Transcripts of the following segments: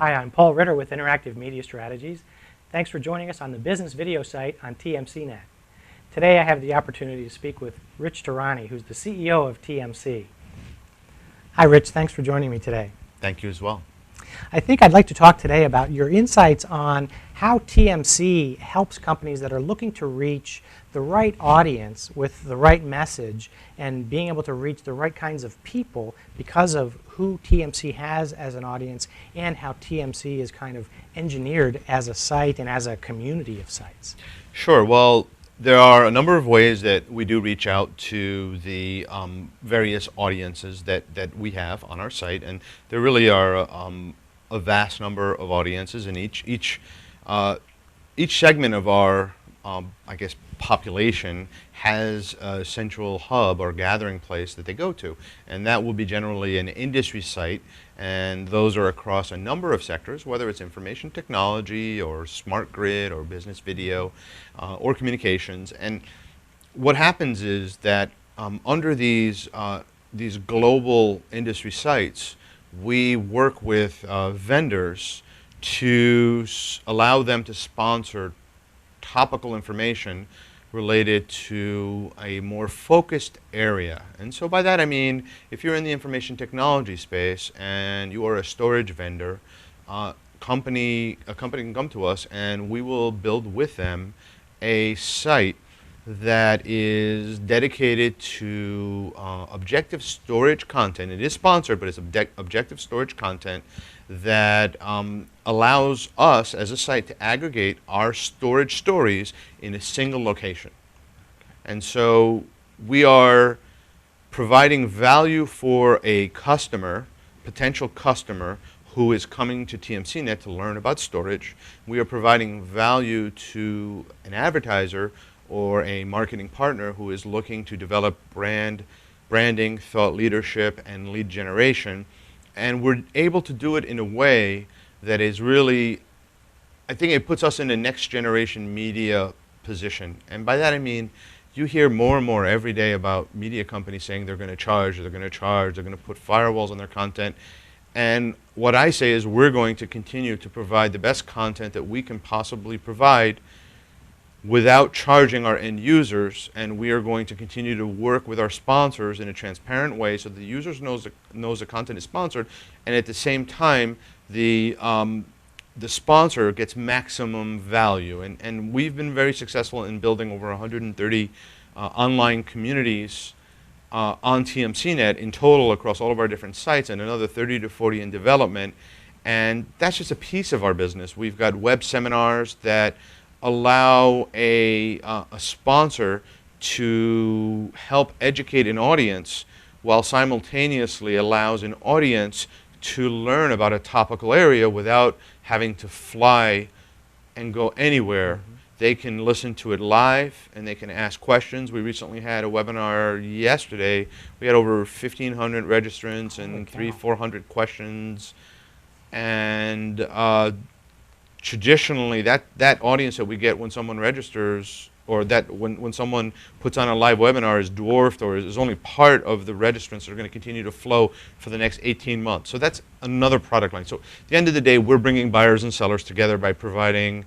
Hi, I'm Paul Ritter with Interactive Media Strategies. Thanks for joining us on the business video site on TMCnet. Today I have the opportunity to speak with Rich Tehrani, who's the CEO of TMC. Hi Rich, thanks for joining me today. Thank you as well. I think I'd like to talk today about your insights on how TMC helps companies that are looking to reach the right audience with the right message and being able to reach the right kinds of people because of who TMC has as an audience and how TMC is kind of engineered as a site and as a community of sites. Sure. Well, there are a number of ways that we do reach out to the various audiences that we have on our site, and there really are a vast number of audiences, and each segment of our I guess population has a central hub or gathering place that they go to, and that will be generally an industry site, and those are across a number of sectors, whether it's information technology or smart grid or business video or communications. And what happens is that under these global industry sites, we work with vendors to allow them to sponsor topical information related to a more focused area. And so by that I mean, if you're in the information technology space and you are a storage vendor, a company can come to us and we will build with them a site that is dedicated to objective storage content. It is sponsored, but it's objective storage content that allows us as a site to aggregate our storage stories in a single location. And so we are providing value for a customer, potential customer, who is coming to TMCnet to learn about storage. We are providing value to an advertiser or a marketing partner who is looking to develop branding, thought leadership, and lead generation. And we're able to do it in a way that is really, I think it puts us in a next generation media position. And by that I mean, you hear more and more every day about media companies saying they're going to charge, they're going to put firewalls on their content. And what I say is we're going to continue to provide the best content that we can possibly provide without charging our end users, and we are going to continue to work with our sponsors in a transparent way so the users knows the content is sponsored, and at the same time the sponsor gets maximum value. And we've been very successful in building over 130 online communities on TMCnet in total across all of our different sites, and another 30 to 40 in development. And that's just a piece of our business. We've got web seminars that allow a sponsor to help educate an audience while simultaneously allows an audience to learn about a topical area without having to fly and go anywhere. Mm-hmm. They can listen to it live and they can ask questions. We recently had a webinar yesterday. We had over 1,500 registrants and 300-400 questions. And traditionally, that audience that we get when someone registers, or that when someone puts on a live webinar, is dwarfed or is only part of the registrants that are going to continue to flow for the next 18 months. So that's another product line. So at the end of the day, we're bringing buyers and sellers together by providing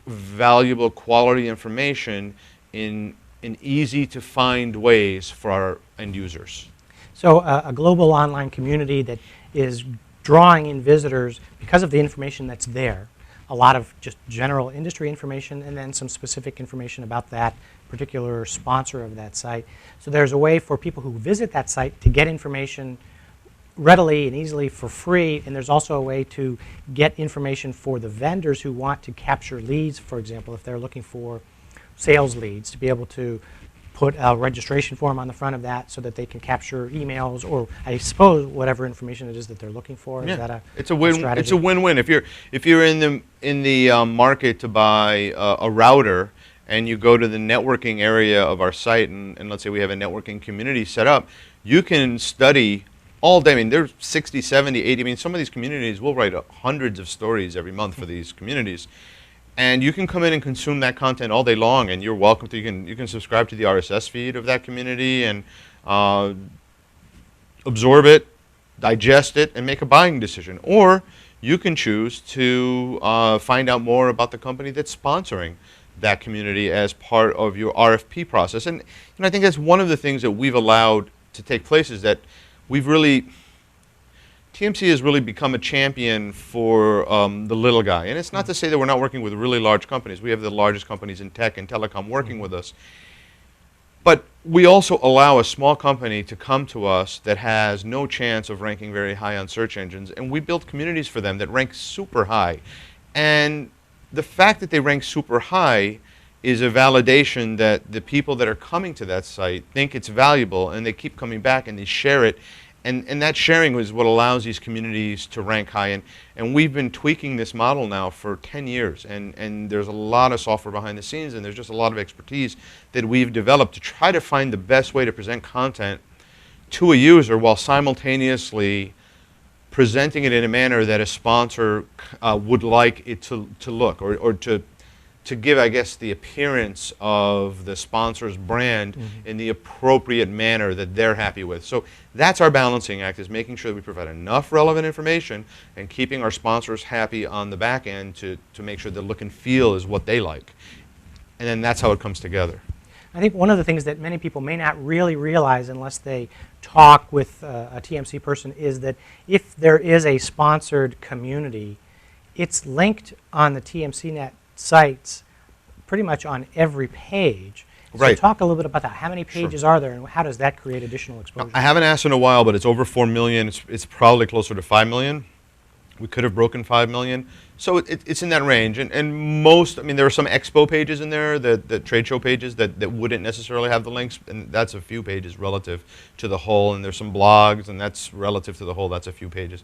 valuable quality information in easy to find ways for our end users. So a global online community that is drawing in visitors because of the information that's there, a lot of just general industry information and then some specific information about that particular sponsor of that site. So there's a way for people who visit that site to get information readily and easily for free, and there's also a way to get information for the vendors who want to capture leads, for example, if they're looking for sales leads, to be able to put a registration form on the front of that so that they can capture emails or, I suppose, whatever information it is that they're looking for. Yeah. Is that a strategy? It's a win-win. If you're in the market to buy a router and you go to the networking area of our site, and let's say we have a networking community set up, you can study all day. I mean, there's 60, 70, 80. I mean, some of these communities will write hundreds of stories every month for these communities. And you can come in and consume that content all day long, and you're welcome to. You can subscribe to the RSS feed of that community and absorb it, digest it, and make a buying decision. Or you can choose to find out more about the company that's sponsoring that community as part of your RFP process. And I think that's one of the things that we've allowed to take place is that we've really, TMC has really become a champion for the little guy. And it's not to say that we're not working with really large companies. We have the largest companies in tech and telecom working with us. But we also allow a small company to come to us that has no chance of ranking very high on search engines, and we build communities for them that rank super high. And the fact that they rank super high is a validation that the people that are coming to that site think it's valuable, and they keep coming back and they share it. And that sharing is what allows these communities to rank high. And we've been tweaking this model now for 10 years. And there's a lot of software behind the scenes, and there's just a lot of expertise that we've developed to try to find the best way to present content to a user while simultaneously presenting it in a manner that a sponsor would like it to look, or to give, I guess, the appearance of the sponsor's brand in the appropriate manner that they're happy with. So that's our balancing act, is making sure that we provide enough relevant information and keeping our sponsors happy on the back end to make sure the look and feel is what they like. And then that's how it comes together. I think one of the things that many people may not really realize unless they talk with a TMC person is that if there is a sponsored community, it's linked on the TMC Net sites pretty much on every page. So Right. talk a little bit about that. How many pages are there, and how does that create additional exposure? I haven't asked in a while, but it's over 4 million. It's probably closer to 5 million. We could have broken 5 million. So it's in that range. And most, I mean, there are some expo pages in there, the trade show pages that wouldn't necessarily have the links, and that's a few pages relative to the whole. And there's some blogs, and that's relative to the whole, that's a few pages.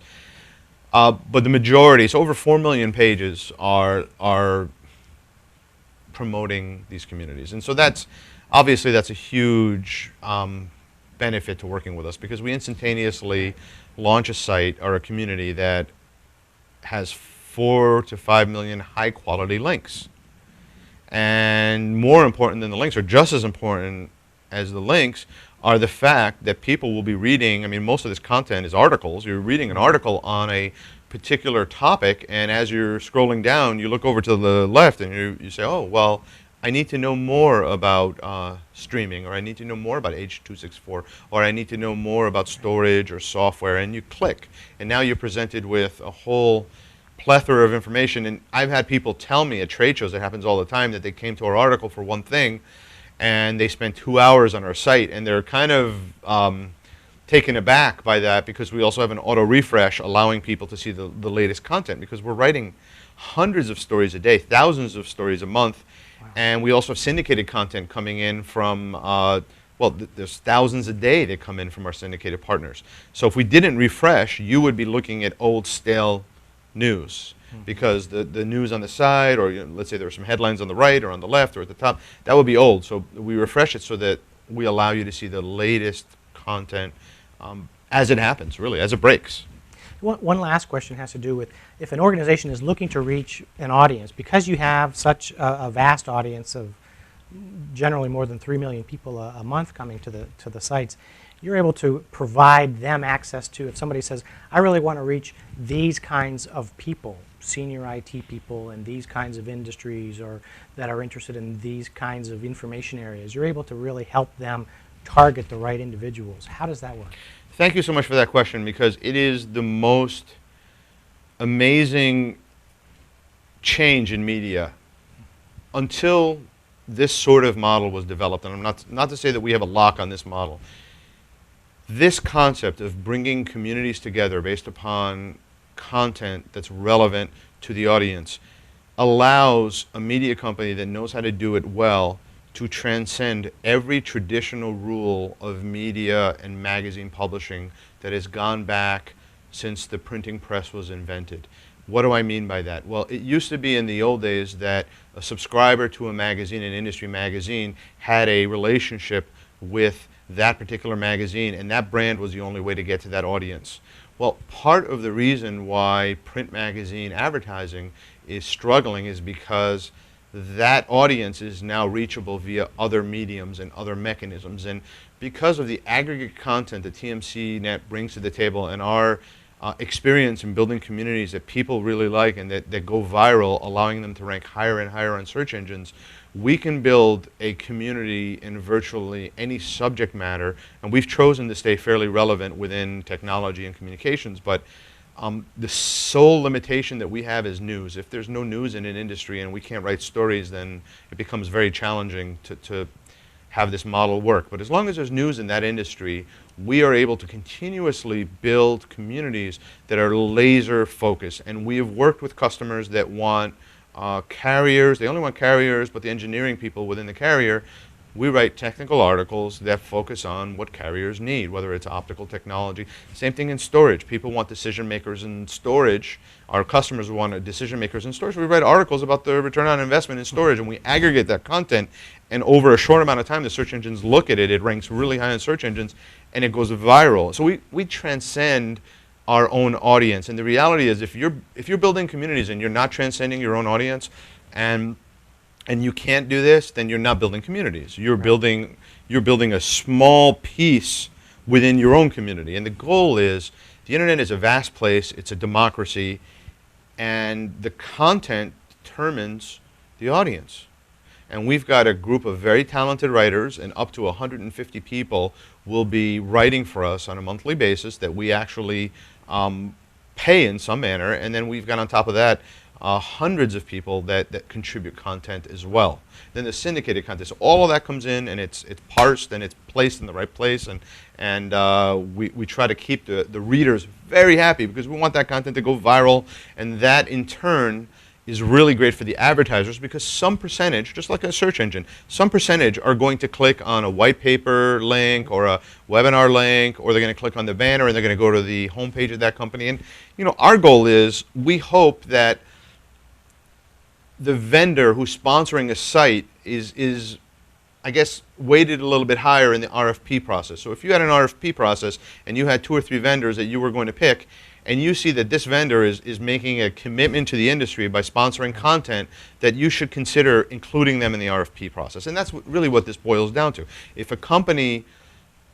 But the majority, so over 4 million pages are promoting these communities. And so that's, obviously that's a huge benefit to working with us, because we instantaneously launch a site or a community that has 4 to 5 million high quality links. And more important than the links, or just as important as the links, are the fact that people will be reading, I mean, most of this content is articles. You're reading an article on a particular topic, and as you're scrolling down, you look over to the left and you say, oh, well, I need to know more about streaming, or I need to know more about H.264, or I need to know more about storage or software, and you click. And now you're presented with a whole plethora of information. And I've had people tell me at trade shows, it happens all the time, that they came to our article for one thing, and they spent 2 hours on our site, and they're kind of taken aback by that, because we also have an auto refresh allowing people to see the latest content, because we're writing hundreds of stories a day, thousands of stories a month. Wow. And we also have syndicated content coming in from, there's thousands a day that come in from our syndicated partners. So if we didn't refresh, you would be looking at old, stale news, because the news on the side, or let's say there are some headlines on the right or on the left or at the top, that would be old. So we refresh it so that we allow you to see the latest content as it happens, really, as it breaks. One last question has to do with, if an organization is looking to reach an audience, because you have such a vast audience of generally more than 3 million people a month coming to the sites, you're able to provide them access to, if somebody says, I really want to reach these kinds of people, senior IT people in these kinds of industries, or that are interested in these kinds of information areas, you're able to really help them target the right individuals. How does that work? Thank you so much for that question, because it is the most amazing change in media. Until this sort of model was developed, and I'm not to say that we have a lock on this model, this concept of bringing communities together based upon content that's relevant to the audience allows a media company that knows how to do it well to transcend every traditional rule of media and magazine publishing that has gone back since the printing press was invented. What do I mean by that? Well, it used to be in the old days that a subscriber to a magazine, an industry magazine, had a relationship with that particular magazine, and that brand was the only way to get to that audience. Well, part of the reason why print magazine advertising is struggling is because that audience is now reachable via other mediums and other mechanisms. And because of the aggregate content that TMC Net brings to the table, and our experience in building communities that people really like and that go viral, allowing them to rank higher and higher on search engines, we can build a community in virtually any subject matter. And we've chosen to stay fairly relevant within technology and communications. But the sole limitation that we have is news. If there's no news in an industry and we can't write stories, then it becomes very challenging to have this model work. But as long as there's news in that industry, we are able to continuously build communities that are laser focused. And we have worked with customers that want carriers. They only want carriers, but the engineering people within the carrier, we write technical articles that focus on what carriers need, whether it's optical technology. Same thing in storage. People want decision makers in storage. Our customers want decision makers in storage. We write articles about the return on investment in storage, and we aggregate that content. And over a short amount of time, the search engines look at it. It ranks really high in search engines, and it goes viral. So we transcend our own audience. And the reality is, if you're building communities and you're not transcending your own audience, and you can't do this, then you're not building communities. You're building a small piece within your own community. And the goal is, the internet is a vast place, it's a democracy, and the content determines the audience. And we've got a group of very talented writers, and up to 150 people will be writing for us on a monthly basis that we actually pay in some manner. And then we've got on top of that hundreds of people that contribute content as well. Then the syndicated content, so all of that comes in and it's parsed and it's placed in the right place, and we try to keep the readers very happy because we want that content to go viral, and that in turn is really great for the advertisers because some percentage, just like a search engine, some percentage are going to click on a white paper link or a webinar link, or they're going to click on the banner and they're going to go to the homepage of that company. And our goal is, we hope that the vendor who's sponsoring a site is, I guess, weighted a little bit higher in the RFP process. So if you had an RFP process and you had 2 or 3 vendors that you were going to pick, and you see that this vendor is making a commitment to the industry by sponsoring content, that you should consider including them in the RFP process. And that's really what this boils down to. If a company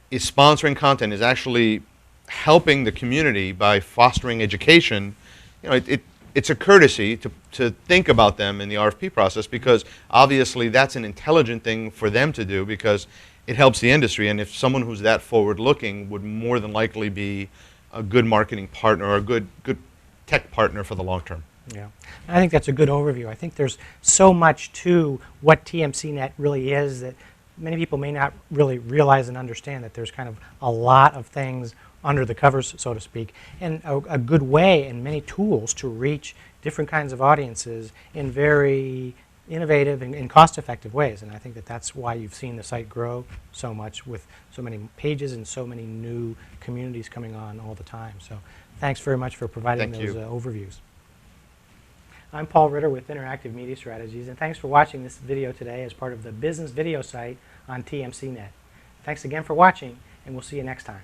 is sponsoring content, is actually helping the community by fostering education, it's a courtesy to think about them in the RFP process, because obviously that's an intelligent thing for them to do because it helps the industry. And if someone who's that forward-looking would more than likely be a good marketing partner or a good tech partner for the long term. Yeah, I think that's a good overview. I think there's so much to what TMCnet really is that many people may not really realize and understand, that there's kind of a lot of things under the covers, so to speak, and a good way and many tools to reach different kinds of audiences in very innovative and cost-effective ways. And I think that that's why you've seen the site grow so much, with so many pages and so many new communities coming on all the time. So thanks very much for providing those overviews. I'm Paul Ritter with Interactive Media Strategies, and thanks for watching this video today as part of the business video site on TMCnet. Thanks again for watching, and we'll see you next time.